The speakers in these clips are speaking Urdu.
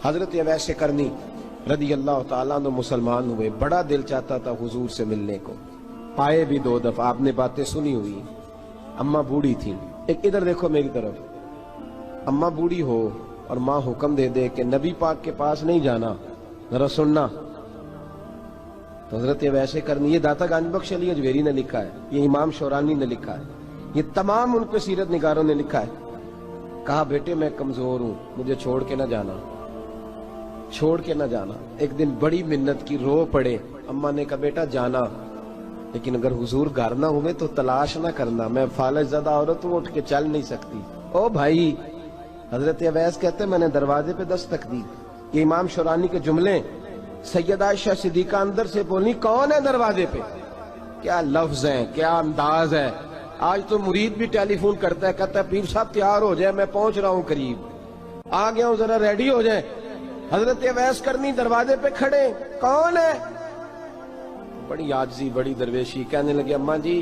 حضرت اویس کرنی رضی اللہ تعالیٰ عنہ مسلمان ہوئے، بڑا دل چاہتا تھا حضور سے ملنے کو، آئے بھی 2 دفعہ، آپ نے باتیں سنی ہوئی، اماں بوڑھی تھی۔ ایک ادھر دیکھو میری طرف، اماں بوڑھی ہو اور ماں حکم دے دے کہ نبی پاک کے پاس نہیں جانا، ذرا سننا، تو حضرت اویس کرنی، یہ داتا گنج بخش علی اجویری نے لکھا ہے، یہ امام شورانی نے لکھا ہے، یہ تمام ان پہ سیرت نگاروں نے لکھا ہے، کہا بیٹے میں کمزور ہوں، مجھے چھوڑ کے نہ جانا، چھوڑ کے نہ جانا۔ ایک دن بڑی منت کی، رو پڑے، اماں نے کہا بیٹا جانا، لیکن اگر حضور گھر نہ ہوئے تو تلاش نہ کرنا، میں فالج زدہ عورت ہوں، اٹھ کے چل نہیں سکتی۔ او بھائی، حضرت اویس کہتے ہیں میں نے دروازے پہ دستک دی، یہ امام شورانی کے جملے، سیدہ عائشہ صدیقہ اندر سے بولنی کون ہے دروازے پہ؟ کیا لفظ ہیں، کیا انداز ہے۔ آج تو مرید بھی ٹیلی فون کرتا ہے، کہتا ہے پیر صاحب تیار ہو جائے، میں پہنچ رہا ہوں، قریب آ گیا ہوں، ذرا ریڈی ہو جائے۔ حضرت اویس کرنی دروازے پہ کھڑے، کون ہے؟ بڑی عاجزی، بڑی درویشی، کہنے لگے اماں جی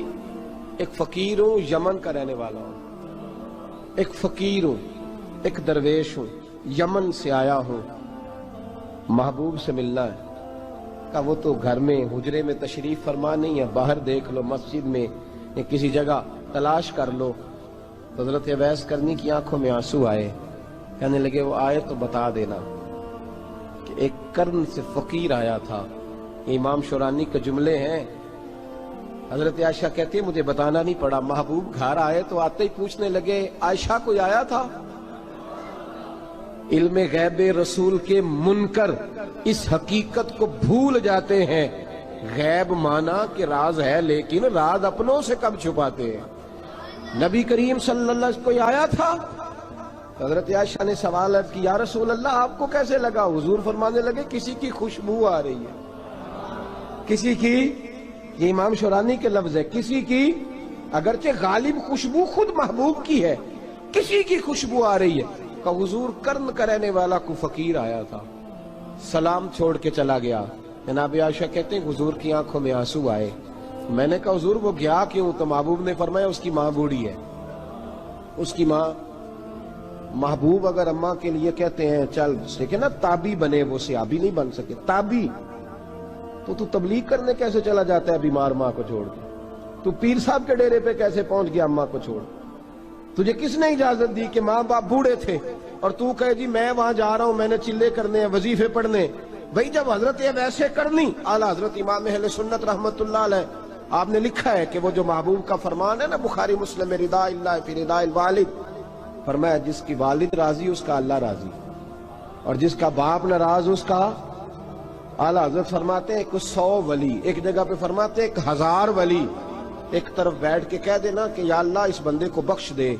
ایک فقیر ہوں، یمن کا رہنے والا ہوں، ایک فقیر ہوں، ایک درویش ہوں، یمن سے آیا ہوں، محبوب سے ملنا ہے۔ کہا وہ تو گھر میں حجرے میں تشریف فرما نہیں ہے، باہر دیکھ لو، مسجد میں یا کسی جگہ تلاش کر لو۔ تو حضرت اویس کرنی کی آنکھوں میں آنسو آئے، کہنے لگے وہ آئے تو بتا دینا کہ ایک قرن سے فقیر آیا تھا۔ یہ امام شورانی کے جملے ہیں۔ حضرت عائشہ کہتی ہے مجھے بتانا نہیں پڑا، محبوب گھر آئے تو آتے ہی پوچھنے لگے عائشہ کوئی آیا تھا؟ علم غیب رسول کے منکر اس حقیقت کو بھول جاتے ہیں، غیب مانا کہ راز ہے، لیکن راز اپنوں سے کب چھپاتے ہیں۔ نبی کریم صلی اللہ علیہ وسلم کوئی آیا تھا؟ حضرت عائشہ نے سوال کی یا رسول اللہ آپ کو کیسے لگا؟ حضور فرمانے لگے کسی کی خوشبو آ رہی ہے، کسی کی، یہ امام شورانی کے لفظ ہے، کسی کی، اگرچہ غالب خوشبو خود محبوب کی ہے، کسی کی خوشبو آ رہی ہے۔ کہ حضور قرن کا رہنے والا کو فقیر آیا تھا، سلام چھوڑ کے چلا گیا۔ جناب عائشہ کہتے ہیں حضور کی آنکھوں میں آنسو آئے۔ میں نے کہا حضور وہ گیا کیوں؟ تو محبوب نے فرمایا اس کی ماں بوڑھی ہے، اس کی ماں۔ محبوب اگر اماں کے لیے کہتے ہیں چل دیکھیں نا تابی بنے، وہ صحابی نہیں بن سکے، تابی، تو تبلیغ کرنے کیسے چلا جاتا ہے بیمار ماں کو چھوڑ کے؟ تو پیر صاحب کے ڈیرے پہ کیسے پہنچ گیا اماں کو چھوڑ؟ تجھے کس نے اجازت دی کہ ماں باپ بوڑھے تھے اور تو کہے جی میں وہاں جا رہا ہوں، میں نے چلے کرنے ہیں، وظیفے پڑھنے؟ بھئی جب حضرت اویس کرنی اعلیٰ حضرت امام اہل سنت رحمت اللہ علیہ، آپ نے لکھا ہے کہ وہ جو محبوب کا فرمان ہے نا بخاری مسلم میں، رضا اللہ فی رضا الوالد، فرمایا جس کی والد راضی اس کا اللہ راضی، اور جس کا باپ ناراض اس کا اعلیٰ حضرت فرماتے ہیں ایک 100 ولی، ایک جگہ پہ فرماتے ہیں 1000 ولی ایک طرف بیٹھ کے کہہ دینا کہ یا اللہ اس بندے کو بخش دے،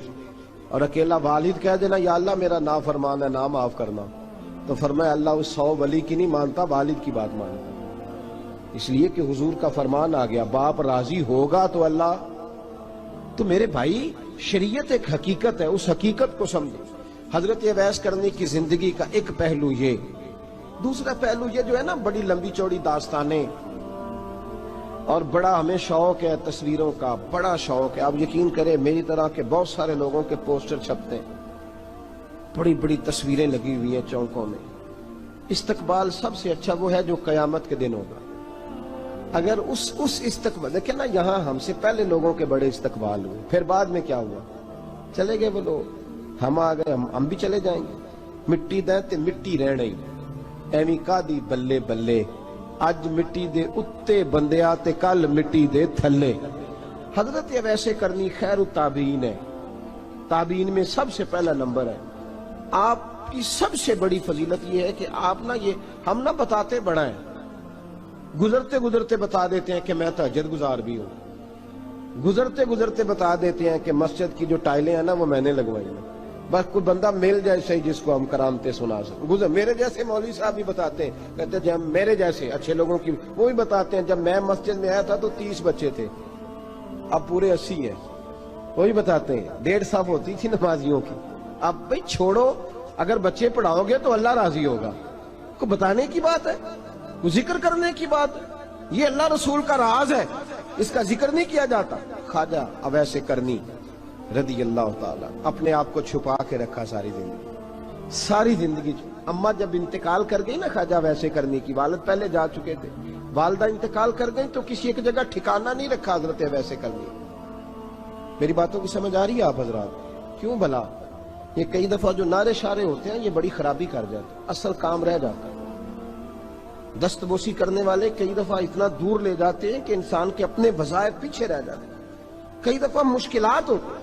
اور اکیلا والد کہہ دینا یا اللہ میرا نافرمان ہے، نہ معاف کرنا، تو فرمایا اللہ اس 100 ولی کی نہیں مانتا، والد کی بات مانتا، اس لیے کہ حضور کا فرمان آ گیا باپ راضی ہوگا تو اللہ۔ تو میرے بھائی شریعت ایک حقیقت ہے، اس حقیقت کو سمجھو۔ حضرت اویس کرنی کی زندگی کا ایک پہلو یہ، دوسرا پہلو یہ جو ہے نا بڑی لمبی چوڑی داستانیں، اور بڑا ہمیں شوق ہے تصویروں کا، بڑا شوق ہے۔ آپ یقین کریں میری طرح کے بہت سارے لوگوں کے پوسٹر چھپتے ہیں، بڑی بڑی تصویریں لگی ہوئی ہیں چوکوں میں۔ استقبال سب سے اچھا وہ ہے جو قیامت کے دن ہوگا۔ اگر اس استقبال دیکھیں نا، یہاں ہم سے پہلے لوگوں کے بڑے استقبال ہوئے، پھر بعد میں کیا ہوا؟ چلے گئے وہ لوگ، ہم آ گئے، ہم بھی چلے جائیں گے۔ مٹی دیں تے مٹی رہنے ایویں کا دی بلے بلے، اج مٹی دے اتے بندیا تے کل مٹی دے تھلے۔ حضرت اویس کرنی خیر التابعین ہے، تابعین میں سب سے پہلا نمبر ہے۔ آپ کی سب سے بڑی فضیلت یہ ہے کہ آپ نا، یہ ہم نہ بتاتے بڑا ہیں، گزرتے گزرتے بتا دیتے ہیں کہ میں تہجد گزار بھی ہوں، گزرتے گزرتے بتا دیتے ہیں کہ مسجد کی جو ٹائلیں ہیں نا وہ میں نے لگوائی ہیں، بس کوئی بندہ مل جائے صحیح جس کو ہم کرامتیں سنا سکیں۔ میرے جیسے مولوی صاحب بھی بتاتے ہیں، کہتے ہیں جب میرے جیسے اچھے لوگوں کی وہ بھی بتاتے ہیں جب میں مسجد میں آیا تھا تو 30 بچے تھے، اب پورے 80 ہیں، وہی بتاتے ہیں 1.5 صف ہوتی تھی نمازیوں کی۔ اب بھئی چھوڑو، اگر بچے پڑھاؤ گے تو اللہ راضی ہوگا، کو بتانے کی بات ہے، کو ذکر کرنے کی بات ہے، یہ اللہ رسول کا راز ہے، اس کا ذکر نہیں کیا جاتا۔ خواجہ اویس کرنی رضی اللہ تعالیٰ اپنے آپ کو چھپا کے رکھا ساری زندگی، ساری زندگی اماں جب انتقال کر گئی نا خواجہ ویسے کرنے کی، والد پہلے جا چکے تھے، والدہ انتقال کر گئی تو کسی ایک جگہ ٹھکانہ نہیں رکھا حضرت ویسے کرنے۔ میری باتوں کی سمجھ آ رہی ہے آپ حضرات؟ کیوں بھلا یہ کئی دفعہ جو نعرے شارے ہوتے ہیں یہ بڑی خرابی کر جاتے ہیں، اصل کام رہ جاتا ہے۔ دست بوسی کرنے والے کئی دفعہ اتنا دور لے جاتے ہیں کہ انسان کے اپنے وظائف پیچھے رہ جاتے ہیں، کئی دفعہ مشکلات ہوتی ہیں۔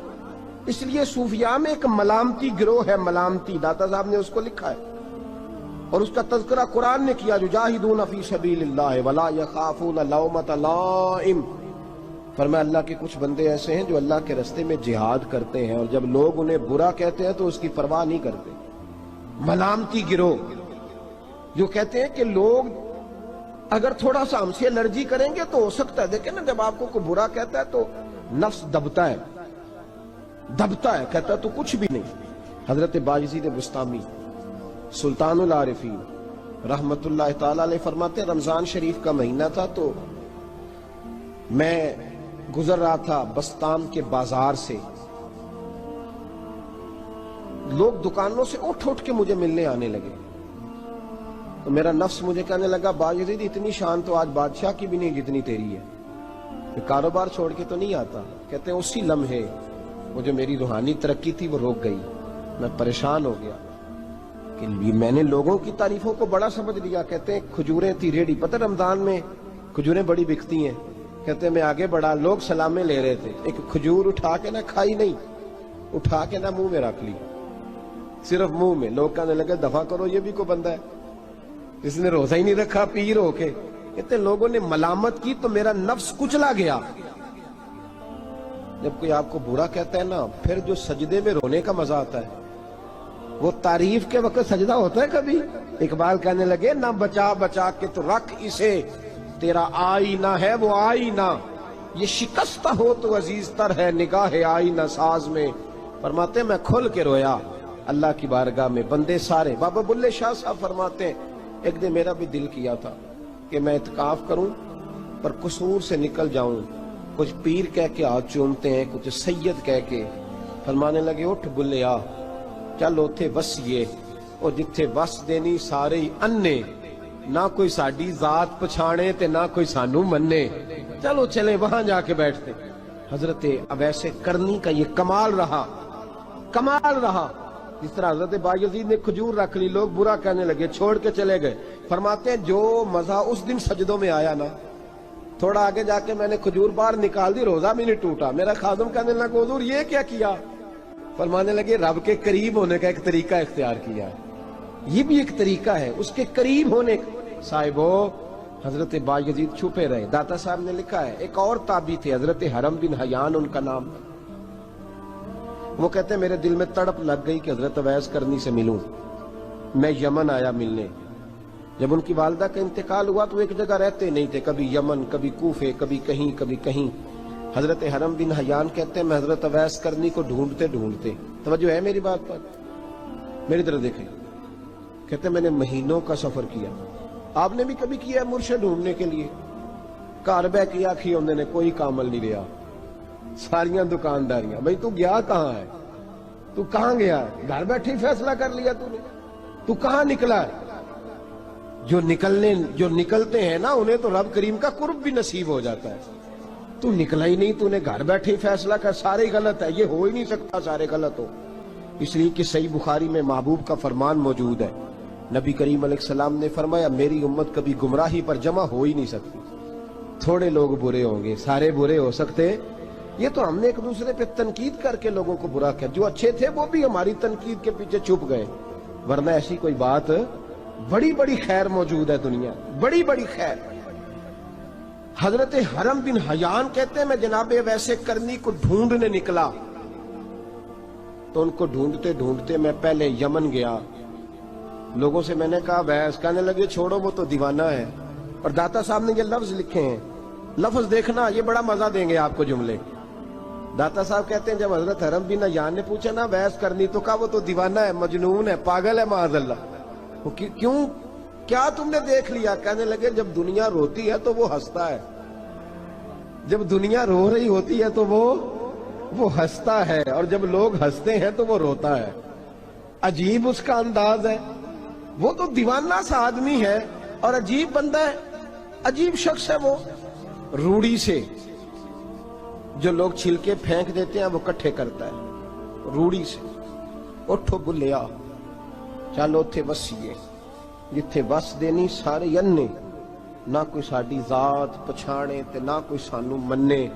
اس لیے صوفیاء میں ایک ملامتی گروہ ہے، ملامتی، داتا صاحب نے اس کو لکھا ہے اور اس کا تذکرہ قرآن نے کیا، یجاہدون فی سبیل اللہ ولا یخافون لومۃ لائم۔ فرمایا اللہ کے کچھ بندے ایسے ہیں جو اللہ کے راستے میں جہاد کرتے ہیں اور جب لوگ انہیں برا کہتے ہیں تو اس کی پرواہ نہیں کرتے۔ ملامتی گروہ جو کہتے ہیں کہ لوگ اگر تھوڑا سا ہم سے الرجی کریں گے تو ہو سکتا ہے، دیکھیں نا جب آپ کو کوئی برا کہتا ہے تو نفس دبتا ہے، کہتا ہے تو کچھ بھی نہیں۔ حضرت بایزید بسطامی سلطان العارفین رحمت اللہ تعالی علیہ فرماتے ہیں رمضان شریف کا مہینہ تھا تو میں گزر رہا تھا بستان کے بازار سے، لوگ دکانوں سے اٹھ اٹھ کے مجھے ملنے آنے لگے تو میرا نفس مجھے کہنے لگا بایزید اتنی شان تو آج بادشاہ کی بھی نہیں جتنی تیری ہے، کہ کاروبار چھوڑ کے تو نہیں آتا۔ کہتے ہیں اسی لمحے وہ جو میری روحانی ترقی تھی وہ روک گئی، میں پریشان ہو گیا کہ میں نے لوگوں کی تعریفوں کو بڑا سمجھ لیا۔ کہتے ہیں کھجوریں تھی ریڈی، پتہ رمضان میں کھجوریں بڑی بکتی ہیں، کہتے ہیں میں آگے بڑھا، لوگ سلامیں لے رہے تھے، ایک کھجور اٹھا کے نہ کھائی نہیں، اٹھا کے نہ منہ میں رکھ لی، صرف منہ میں۔ لوگ کہنے لگے دفع کرو یہ بھی کوئی بندہ ہے جس نے روزہ ہی نہیں رکھا پیر ہو کے۔ کہتے ہیں لوگوں نے ملامت کی تو میرا نفس کچلا گیا۔ جب کوئی آپ کو برا کہتا ہے نا پھر جو سجدے میں رونے کا مزہ آتا ہے وہ تعریف کے وقت سجدہ ہوتا ہے کبھی؟ اقبال کہنے لگے نہ بچا بچا کے تو رکھ اسے، تیرا آئینہ ہے وہ آئینہ، یہ شکستہ ہو تو عزیز تر ہے نگاہ آئینہ ساز میں۔ فرماتے ہیں میں کھل کے رویا اللہ کی بارگاہ میں، بندے سارے۔ بابا بلے شاہ صاحب فرماتے ہیں ایک دن میرا بھی دل کیا تھا کہ میں اعتکاف کروں پر قصور سے نکل جاؤں، کچھ پیر کہہ کے ہاتھ چومتے ہیں، کچھ سید کہہ کے۔ فرمانے لگے اٹھ بلے آ چل اوتھے وسیے اور جتھے وس دینی سارے ہی انے، نہ کوئی ساڈی ذات پچھانے تے نہ کوئی سانو مننے، چلو چلے وہاں جا کے بیٹھتے۔ حضرت اویس کرنی کا یہ کمال رہا، جس طرح حضرت بایزید نے کھجور رکھ لی، لوگ برا کہنے لگے، چھوڑ کے چلے گئے۔ فرماتے ہیں جو مزہ اس دن سجدوں میں آیا نا، تھوڑا آگے جا کے میں نے کھجور باہر نکال دی، روزہ بھی نہیں ٹوٹا۔ میرا خادم کہنے لگا حضور یہ کیا کیا؟ فرمانے لگے رب کے قریب ہونے کا ایک طریقہ اختیار کیا ہے، یہ بھی ایک طریقہ ہے اس کے قریب ہونے کا۔ صاحبو حضرت بایزید چھپے رہے۔ داتا صاحب نے لکھا ہے ایک اور تابعی تھے حضرت حرم بن حیان ان کا نام، وہ کہتے ہیں میرے دل میں تڑپ لگ گئی کہ حضرت اویس کرنی سے ملوں۔ میں یمن آیا ملنے، جب ان کی والدہ کا انتقال ہوا تو ایک جگہ رہتے نہیں تھے، کبھی یمن، کبھی کوفے، کبھی کہیں۔ حضرت حرم بن حیان کہتے ہیں میں حضرت اویس کرنی کو ڈھونڈتے، توجہ ہے میری بات پر، میری طرف دیکھیں، کہتے ہیں میں نے مہینوں کا سفر کیا۔ آپ نے بھی کبھی کیا ہے مرشد ڈھونڈنے کے لیے؟ گھر بہ کے آکھی انہوں نے کوئی کامل نہیں لیا، ساریاں دکانداریاں۔ بھئی تو گیا کہاں ہے؟ تو کہاں گیا ہے؟ گھر بیٹھے فیصلہ کر لیا تو نے؟ تو کہاں نکلا ہے؟ جو نکلتے ہیں نا انہیں تو رب کریم کا قرب بھی نصیب ہو جاتا ہے۔ تو نکلا ہی نہیں، تو نے گھر بیٹھے فیصلہ کر، سارے غلط ہے، یہ ہو ہی نہیں سکتا سارے غلط ہو۔ اس لیے کہ صحیح بخاری میں محبوب کا فرمان موجود ہے، نبی کریم علیہ السلام نے فرمایا میری امت کبھی گمراہی پر جمع ہو ہی نہیں سکتی، تھوڑے لوگ برے ہوں گے، سارے برے ہو سکتے۔ یہ تو ہم نے ایک دوسرے پہ تنقید کر کے لوگوں کو برا کیا، جو اچھے تھے وہ بھی ہماری تنقید کے پیچھے چھپ گئے، ورنہ ایسی کوئی بات، بڑی خیر موجود ہے دنیا، بڑی خیر۔ حضرت حرم بن حیان کہتے ہیں میں جناب ویسے کرنی کو ڈھونڈنے نکلا تو ان کو ڈھونڈتے میں پہلے یمن گیا، لوگوں سے میں نے کہا ویس، کہنے لگے چھوڑو وہ تو دیوانہ ہے۔ اور داتا صاحب نے یہ لفظ لکھے ہیں، لفظ دیکھنا یہ بڑا مزہ دیں گے آپ کو جملے۔ داتا صاحب کہتے ہیں جب حضرت حرم بن حیان نے پوچھا نا ویس کرنی، تو کہا وہ تو دیوانہ ہے، مجنون ہے، پاگل ہے معاذ اللہ۔ کیوں، کیا تم نے دیکھ لیا؟ کہنے لگے جب دنیا روتی ہے تو وہ ہنستا ہے، جب دنیا رو رہی ہوتی ہے تو وہ ہنستا ہے، اور جب لوگ ہنستے ہیں تو وہ روتا ہے۔ عجیب اس کا انداز ہے. وہ تو دیوانہ سا آدمی ہے اور عجیب بندہ ہے, عجیب شخص ہے. وہ روڑی سے جو لوگ چھلکے پھینک دیتے ہیں وہ کٹھے کرتا ہے روڑی سے. اٹھو بلیا چلو تھے وسیے جتھے بس دینی سارے انے, نہ کوئی ساڈی ذات پچھانے تے نہ کوئی سانو مننے.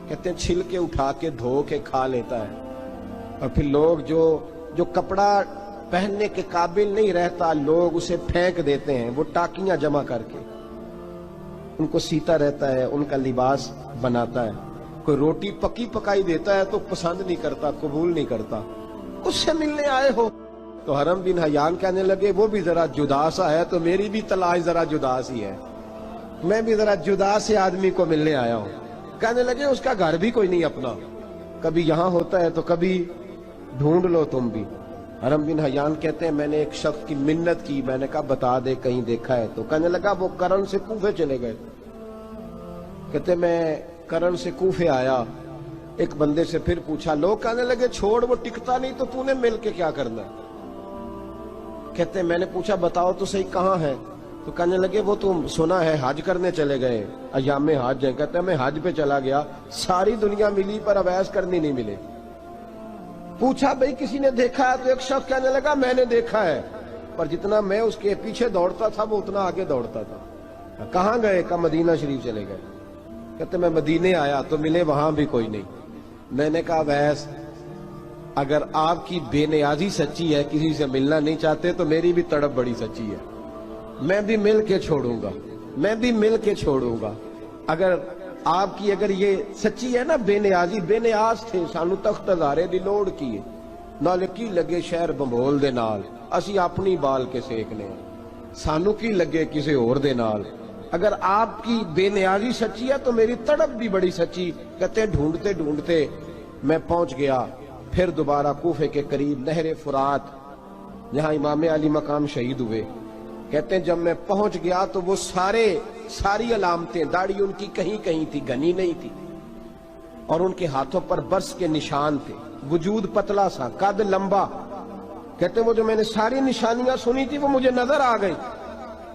کہتے ہیں چھلکے اٹھا کے دھو کے کھا لیتا ہے. اور پھر لوگ جو کپڑا پہننے کے قابل نہیں رہتا لوگ اسے پھینک دیتے ہیں, وہ ٹاکیاں جمع کر کے ان کو سیتا رہتا ہے, ان کا لباس بناتا ہے. کوئی روٹی پکی پکائی دیتا ہے تو پسند نہیں کرتا, قبول نہیں کرتا. اس سے ملنے آئے ہو. تو حرم بن حیان کہنے لگے وہ بھی ذرا جدا سا ہے تو میری بھی تلاش ذرا جدا سی ہے, میں بھی ذرا جدا سے آدمی کو ملنے آیا ہوں. کہنے لگے اس کا گھر بھی کوئی نہیں اپنا, کبھی یہاں ہوتا ہے تو کبھی ڈھونڈ لو تم بھی. حرم بن حیان کہتے ہیں میں نے ایک شخص کی منت کی, میں نے کہا بتا دے کہیں دیکھا ہے تو. کہنے لگا وہ کرن سے کوفے چلے گئے. کہتے میں کرن سے کوفے آیا, ایک بندے سے پھر پوچھا, لوگ کہنے لگے چھوڑ وہ ٹکتا نہیں تو تو نے مل کے کیا کرنا ہے. کہتے میں نے پوچھا بتاؤ تو صحیح کہاں ہے, تو کہنے لگے وہ تم سنا ہے حج کرنے چلے گئے, ایام حج ہیں. کہتے ہیں میں حج پہ چلا گیا, ساری دنیا ملی پر اویس کرنی نہیں ملے. پوچھا بھئی کسی نے دیکھا ہے, تو ایک شخص کہنے لگا میں نے دیکھا ہے, پر جتنا میں اس کے پیچھے دوڑتا تھا وہ اتنا آگے دوڑتا تھا. کہاں گئے؟ کہا مدینہ شریف چلے گئے. کہتے میں مدینے آیا تو ملے وہاں بھی کوئی نہیں. میں نے کہا ویس اگر آپ کی بے نیازی سچی ہے, کسی سے ملنا نہیں چاہتے, تو میری بھی تڑپ بڑی سچی ہے, میں بھی مل کے چھوڑوں گا, میں بھی مل کے چھوڑوں گا. اگر آپ کی اگر یہ سچی ہے نا بے نیازی, بے نیاز تھے, سانو تخت ہزارے دی لوڑ کی نال کی لگے شہر بمبول دے نال, اسی اپنی بال کے سیکنے, سانو کی لگے کسی اور دے نال. اگر آپ کی بے نیازی سچی ہے تو میری تڑپ بھی بڑی سچی. کہتے ڈھونڈتے ڈھونڈتے میں پہنچ گیا پھر دوبارہ کوفے کے قریب نہر فرات جہاں امام علی مقام شہید ہوئے. کہتے ہیں جب میں پہنچ گیا تو وہ ساری علامتیں, داڑھی ان کی کہیں کہیں تھی, گھنی نہیں تھی, اور ان کے ہاتھوں پر برس کے نشان تھے, وجود پتلا سا, قد لمبا. کہتے ہیں وہ جو میں نے ساری نشانیاں سنی تھی وہ مجھے نظر آ گئی.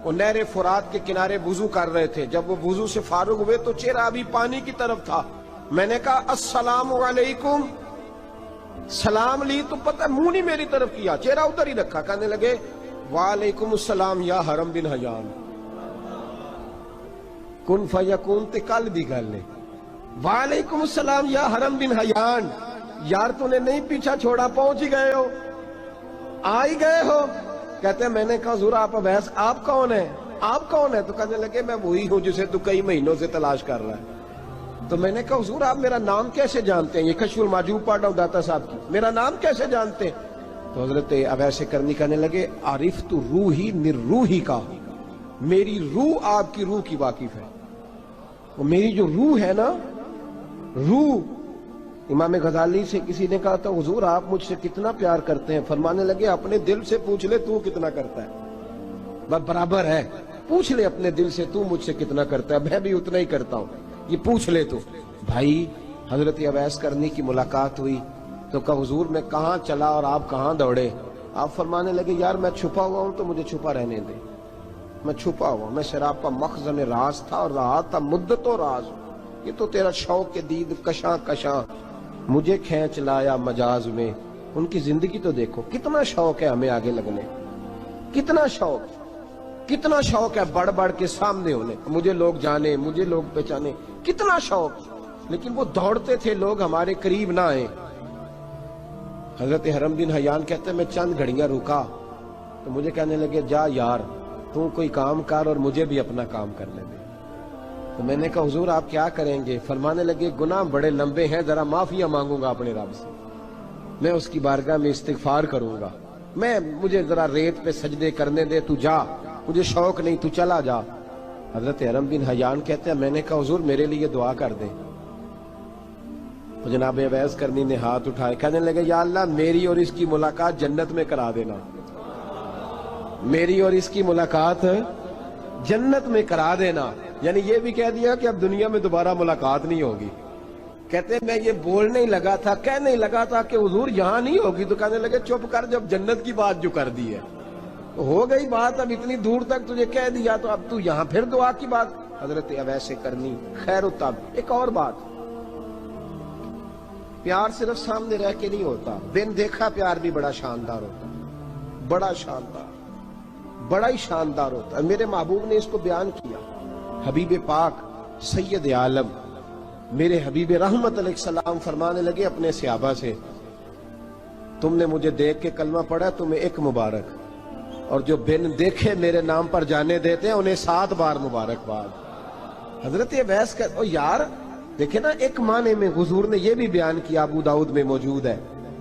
وہ نہر فرات کے کنارے وضو کر رہے تھے, جب وہ وضو سے فارغ ہوئے تو چہرہ ابھی پانی کی طرف تھا. میں نے کہا السلام علیکم, سلام لی تو پتہ منہ نہیں میری طرف کیا, چہرہ ادھر ہی رکھا. کہنے لگے وعلیکم السلام یا حرم بن حیان. کن فیکون تے کل دی گل ہے. وعلیکم السلام یا حرم بن حیان, یار تو نے نہیں پیچھا چھوڑا, پہنچ ہی گئے ہو, آ ہی گئے ہو. کہتے ہیں میں نے کہا حضور آپ اویس آپ کون ہیں, آپ کون ہیں؟ تو کہنے لگے میں وہی ہوں جسے تو کئی مہینوں سے تلاش کر رہا ہے. تو میں نے کہا حضور آپ میرا نام کیسے جانتے ہیں؟ یہ کشف المحجوب پڑھ رہا ہوں داتا صاحب کی, میرا نام کیسے جانتے ہیں؟ تو حضرت اویس کرنی کہنے لگے عرفت روحی من روحی کا, میری روح آپ کی روح کی واقف ہے. وہ میری جو روح ہے نا, روح. امام غزالی سے کسی نے کہا تھا حضور آپ مجھ سے کتنا پیار کرتے ہیں؟ فرمانے لگے اپنے دل سے پوچھ لے تو کتنا کرتا ہے, بس برابر ہے. پوچھ لے اپنے دل سے تو مجھ سے کتنا کرتا ہے, میں بھی اتنا ہی کرتا ہوں, یہ پوچھ لے تو. بھائی حضرت اویس کرنی کی ملاقات ہوئی تو کہا حضور میں کہاں چلا اور آپ کہاں دوڑے؟ آپ فرمانے لگے یار میں چھپا ہوا ہوں تو مجھے چھپا رہنے دے, میں چھپا ہوا, میں شراب کا مخزن راز تھا اور رہا تھا مدت و راز. یہ تو تیرا شوق کے دید کشاں کشاں مجھے کھینچ لایا مجاز میں. ان کی زندگی تو دیکھو, کتنا شوق ہے ہمیں آگے لگنے, کتنا شوق ہے بڑھ بڑھ کے سامنے ہونے, مجھے لوگ جانے, مجھے لوگ پہچانے, کتنا شوق. لیکن وہ دوڑتے تھے لوگ ہمارے قریب نہ آئے. حضرت حرم بن حیان کہتے ہیں میں چند گھڑیاں رکا تو مجھے کہنے لگے جا یار تو کوئی کام کر اور مجھے بھی اپنا کام کرنے دے. تو میں نے کہا حضور آپ کیا کریں گے؟ فرمانے لگے گناہ بڑے لمبے ہیں, ذرا معافیاں مانگوں گا اپنے رب سے, میں اس کی بارگاہ میں استغفار کروں گا, مجھے ذرا ریت پہ سجدے کرنے دے, تو جا, مجھے شوق نہیں, تو چلا جا. حضرت حرم بن حیان کہتے ہیں میں نے کہا حضور میرے لیے دعا کر دیں. تو جناب اویس کرنی نے ہاتھ اٹھائے, کہنے لگے یا اللہ میری اور اس کی ملاقات جنت میں کرا دینا, میری اور اس کی ملاقات جنت میں کرا دینا. یعنی یہ بھی کہہ دیا کہ اب دنیا میں دوبارہ ملاقات نہیں ہوگی. کہتے ہیں میں یہ بولنے ہی لگا تھا، کہنے ہی لگا تھا کہ حضور یہاں نہیں ہوگی، تو کہنے لگے چپ کر، جب جنت کی بات جو کر دی ہے ہو گئی بات، اب اتنی دور تک تجھے کہہ دیا تو اب تو یہاں پھر دعا کی بات حضرت اویس کرنی خیر التاب۔ ایک اور بات، پیار صرف سامنے رہ کے نہیں ہوتا، بن دیکھا پیار بھی بڑا شاندار ہوتا، بڑا شاندار، بڑا ہی شاندار ہوتا ہے۔ میرے محبوب نے اس کو بیان کیا، حبیب پاک سید عالم میرے حبیب رحمت علیہ السلام فرمانے لگے اپنے صحابہ سے، تم نے مجھے دیکھ کے کلمہ پڑھا، تمہیں ایک مبارک، اور جو بن دیکھے میرے نام پر جانے دیتے ہیں انہیں 7 بار مبارکباد۔ حضرت اویس کا او یار دیکھیں نا، ایک معنی میں حضور نے یہ بھی بیان کیا، ابو داؤد میں موجود ہے۔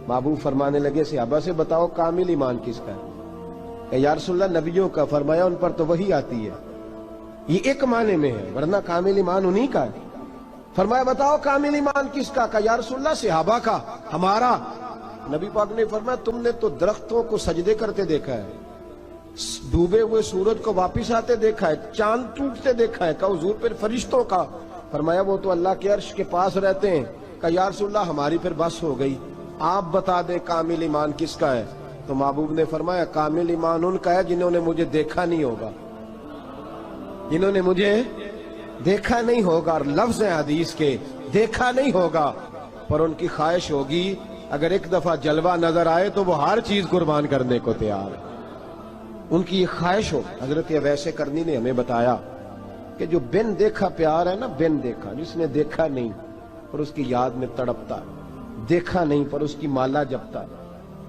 محبوب فرمانے لگے صحابہ سے، بتاؤ کامل ایمان کس کا ہے؟ کہ یا رسول اللہ نبیوں کا، فرمایا ان پر تو وہی آتی ہے۔ یہ ایک معنی میں ہے، ورنہ کامل ایمان انہی کا ہے۔ فرمایا بتاؤ کامل ایمان کس کا؟ کہ یا رسول اللہ صحابہ کا، ہمارا۔ نبی پاک نے فرمایا تم نے تو درختوں کو سجدے کرتے دیکھا ہے، ڈوبے ہوئے سورج کو واپس آتے دیکھا ہے، چاند ٹوٹتے دیکھا ہے۔ کہ حضور پھر فرشتوں کا؟ فرمایا وہ تو اللہ کے عرش کے پاس رہتے ہیں۔ کہ یا رسول اللہ ہماری پھر بس ہو گئی، آپ بتا دیں کامل ایمان کس کا ہے؟ تو محبوب نے فرمایا کامل ایمان ان کا ہے جنہوں نے مجھے دیکھا نہیں ہوگا، جنہوں نے مجھے دیکھا نہیں ہوگا، اور لفظ ہیں حدیث کے، دیکھا نہیں ہوگا پر ان کی خواہش ہوگی اگر ایک دفعہ جلوہ نظر آئے تو وہ ہر چیز قربان کرنے کو تیار ہے، ان کی یہ خواہش ہو۔ حضرت اویس کرنی نے ہمیں بتایا کہ جو بن دیکھا پیار ہے نا، بن دیکھا، جس نے دیکھا نہیں پر اس کی یاد میں تڑپتا، دیکھا نہیں پر اس کی مالا جپتا۔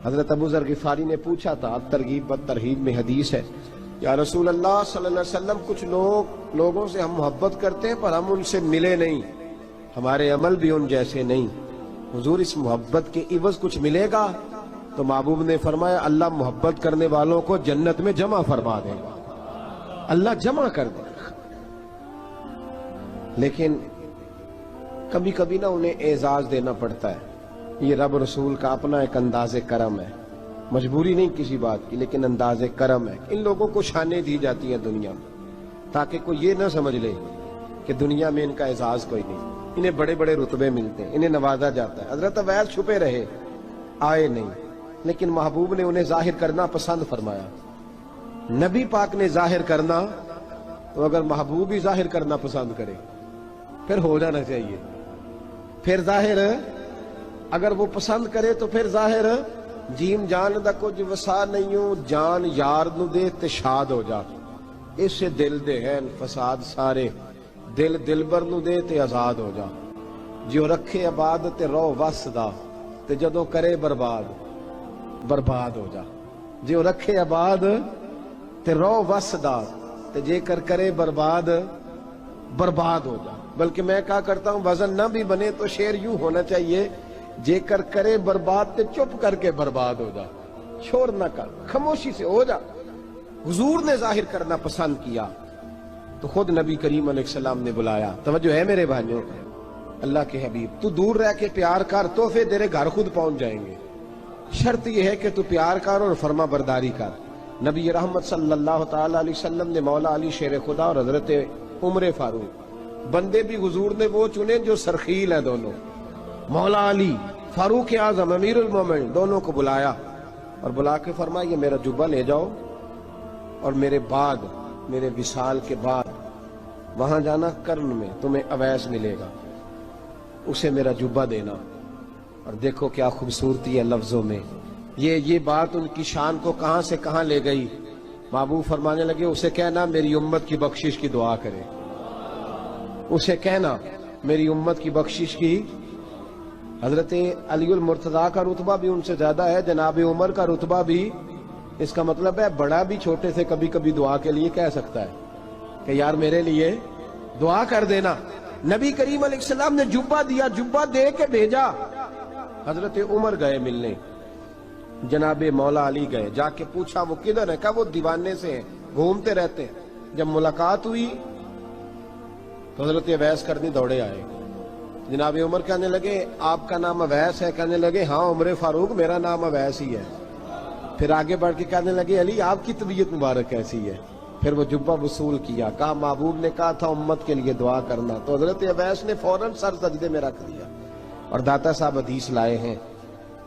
حضرت ابو ذر غفاری نے پوچھا تھا، ترغیب و ترہیب میں حدیث ہے، یا رسول اللہ صلی اللہ علیہ وسلم کچھ لوگوں سے ہم محبت کرتے ہیں پر ہم ان سے ملے نہیں، ہمارے عمل بھی ان جیسے نہیں، حضور اس محبت کے عوض کچھ ملے گا؟ تو محبوب نے فرمایا اللہ محبت کرنے والوں کو جنت میں جمع فرما دے گا، اللہ جمع کر دے گا۔ لیکن کبھی کبھی نہ انہیں اعزاز دینا پڑتا ہے، یہ رب رسول کا اپنا ایک انداز کرم ہے، مجبوری نہیں کسی بات کی، لیکن انداز کرم ہے۔ ان لوگوں کو شانیں دی جاتی ہیں دنیا میں تاکہ کوئی یہ نہ سمجھ لے کہ دنیا میں ان کا اعزاز کوئی نہیں، انہیں بڑے بڑے رتبے ملتے ہیں، انہیں نوازا جاتا ہے۔ حضرت اویس چھپے رہے، آئے نہیں، لیکن محبوب نے انہیں ظاہر کرنا پسند فرمایا۔ نبی پاک نے ظاہر کرنا تو اگر محبوب ہی ظاہر کرنا پسند کرے پھر ہو جانا چاہیے، پھر ظاہر اگر وہ پسند کرے تو پھر ظاہر جیم جان دا کچھ وسا نہیں ہوں، جان یار نو دے تے شاد ہو جا، اسے دل دے ہیں فساد سارے، دل دلبر نو دے تے آزاد ہو جا، جو رکھے آباد تے رو وس دا تے جدوں کرے برباد برباد ہو جا، جو رکھے آباد تے رو وس دا تے جے کر کرے برباد برباد ہو جا۔ بلکہ میں کہا کرتا ہوں وزن نہ بھی بنے تو شعر یوں ہونا چاہیے، جے کر کرے برباد تے چپ کر کے برباد ہو جا، شور نہ کر، خاموشی سے ہو جا۔ حضور نے ظاہر کرنا پسند کیا تو خود نبی کریم علیہ السلام نے بلایا۔ توجہ ہے میرے بھائیوں، اللہ کے حبیب تو دور رہ کے پیار کر، تحفے تیرے گھر خود پہنچ جائیں گے، شرط یہ ہے کہ تو پیار کر اور فرما برداری کر۔ نبی رحمت صلی اللہ تعالی علیہ وسلم نے مولا علی شیر خدا اور حضرت عمر فاروق، بندے بھی حضور نے وہ چنے جو سرخیل ہیں دونوں، مولا علی فاروق اعظم امیر المومنین، دونوں کو بلایا اور بلا کے فرمایا یہ میرا جبہ لے جاؤ اور میرے بعد، میرے وصال کے بعد وہاں جانا کرن میں تمہیں اویس ملے گا، اسے میرا جبہ دینا۔ اور دیکھو کیا خوبصورتی ہے لفظوں میں، یہ بات ان کی شان کو کہاں سے کہاں لے گئی۔ محبوب فرمانے لگے اسے کہنا میری امت کی بخشش کی دعا کرے، اسے کہنا میری امت کی بخشش کی۔ حضرت علی المرتضیٰ کا رتبہ بھی ان سے زیادہ ہے، جناب عمر کا رتبہ بھی، اس کا مطلب ہے بڑا بھی چھوٹے سے کبھی کبھی دعا کے لیے کہہ سکتا ہے کہ یار میرے لیے دعا کر دینا۔ نبی کریم علیہ السلام نے جبہ دیا، جبہ دے کے بھیجا۔ حضرت عمر گئے ملنے، جناب مولا علی گئے، جا کے پوچھا وہ کدھر ہے؟ کہا وہ دیوانے سے ہیں، گھومتے رہتے ہیں۔ جب ملاقات ہوئی تو حضرت اویس کرنی دوڑے آئے، جناب عمر کہنے لگے آپ کا نام اویس ہے؟ کہنے لگے ہاں عمر فاروق میرا نام اویس ہی ہے۔ پھر آگے بڑھ کے کہنے لگے علی آپ کی طبیعت مبارک کیسی ہے؟ پھر وہ جبہ وصول کیا، کہا محبوب نے کہا تھا امت کے لیے دعا کرنا، تو حضرت اویس نے فوراً سر سجدے میں رکھ دیا، اور داتا صاحب حدیث لائے ہیں،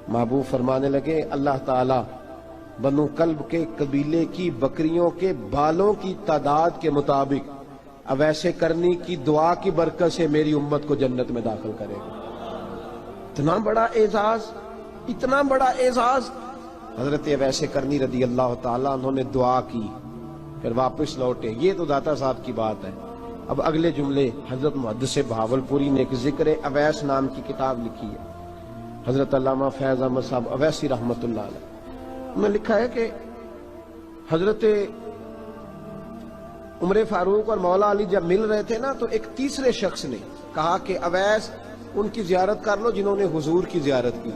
محبوب فرمانے لگے اللہ تعالی بنو کلب کے قبیلے کی بکریوں کے بالوں کی تعداد کے مطابق اویسے کرنی کی دعا کی برکت سے میری امت کو جنت میں داخل کرے گا۔ اتنا بڑا اعزاز، اتنا بڑا اعزاز۔ حضرت اویسے کرنی رضی اللہ تعالیٰ انہوں نے دعا کی، پھر واپس لوٹے۔ یہ تو داتا صاحب کی بات ہے۔ اب اگلے جملے حضرت محدث بہاولپوری نے ایک ذکر اویس نام کی کتاب لکھی ہے، حضرت علامہ فیض احمد صاحب اویسی رحمت اللہ علیہ۔ انہوں نے لکھا ہے کہ حضرت عمر فاروق اور مولا علی جب مل رہے تھے نا، تو ایک تیسرے شخص نے کہا کہ اویس ان کی زیارت کر لو جنہوں نے حضور کی زیارت کی،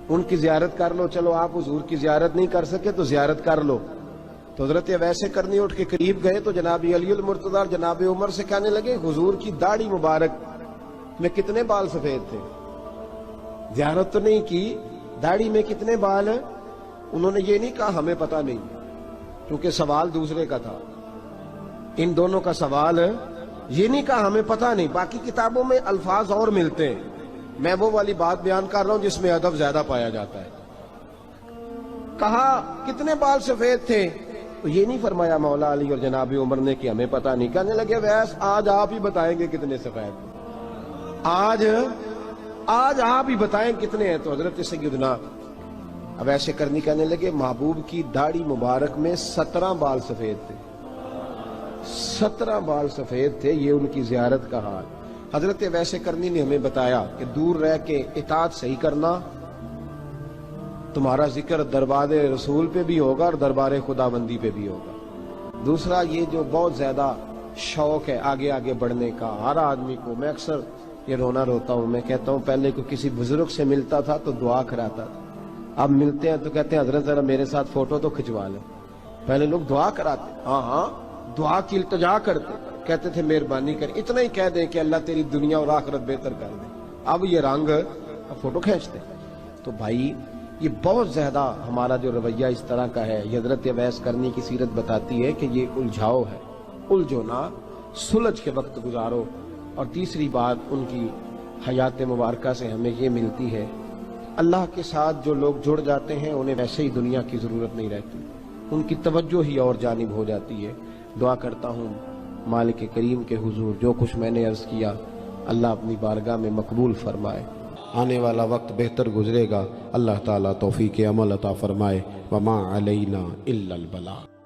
ان کی زیارت کر لو، چلو آپ حضور کی زیارت نہیں کر سکے تو زیارت کر لو۔ تو حضرت اویس کرنی اٹھ کے قریب گئے تو جناب علی المرتضیٰ اور جناب عمر سے کہنے لگے حضور کی داڑھی مبارک میں کتنے بال سفید تھے؟ زیارت تو نہیں کی، داڑھی میں کتنے بال ہیں؟ انہوں نے یہ نہیں کہا ہمیں پتہ نہیں، کیونکہ سوال دوسرے کا تھا۔ ان دونوں کا سوال یہ نہیں کہا ہمیں پتہ نہیں، باقی کتابوں میں الفاظ اور ملتے ہیں، میں وہ والی بات بیان کر رہا ہوں جس میں ادب زیادہ پایا جاتا ہے۔ کہا کتنے بال سفید تھے؟ تو یہ نہیں فرمایا مولا علی اور جناب عمر نے کہ ہمیں پتہ نہیں۔ کہنے لگے ویس آج آپ ہی بتائیں گے کتنے سفید تھے، آج آپ ہی بتائیں کتنے ہیں۔ تو حضرت سیدنا اویس کرنی کہنے لگے محبوب کی داڑھی مبارک میں 17 بال سفید تھے، 17 بال سفید تھے، یہ ان کی زیارت کا حال۔ حضرت اویس کرنی نے ہمیں بتایا کہ دور رہ کے اطاعت صحیح کرنا، تمہارا ذکر دربار رسول پہ بھی ہوگا اور دربار خدا بندی پہ بھی ہوگا۔ دوسرا یہ جو بہت زیادہ شوق ہے آگے آگے بڑھنے کا ہر آدمی کو، میں اکثر یہ رونا روتا ہوں، میں کہتا ہوں پہلے کو کسی بزرگ سے ملتا تھا تو دعا کراتا تھا، اب ملتے ہیں تو کہتے ہیں حضرت ذرا میرے ساتھ فوٹو تو کھنچوا لیں۔ پہلے لوگ دعا کراتے، ہاں دعا کی التجا کرتے، کہتے تھے مہربانی کر، اتنا ہی کہہ دیں کہ اللہ تیری دنیا اور آخرت بہتر کر دے، اب یہ رنگ اب فوٹو کھینچتے۔ تو بھائی یہ بہت زیادہ ہمارا جو رویہ اس طرح کا ہے، یہ حضرت اویس کرنی کی سیرت بتاتی ہے کہ یہ الجھاؤ ہے، الجھو نہ، سلجھ کے وقت گزارو۔ اور تیسری بات ان کی حیات مبارکہ سے ہمیں یہ ملتی ہے، اللہ کے ساتھ جو لوگ جڑ جاتے ہیں انہیں ویسے ہی دنیا کی ضرورت نہیں رہتی، ان کی توجہ ہی اور جانب ہو جاتی ہے۔ دعا کرتا ہوں مالک کریم کے حضور جو کچھ میں نے عرض کیا اللہ اپنی بارگاہ میں مقبول فرمائے، آنے والا وقت بہتر گزرے گا، اللہ تعالیٰ توفیق عمل عطا فرمائے، وما علینا الا البلاغ۔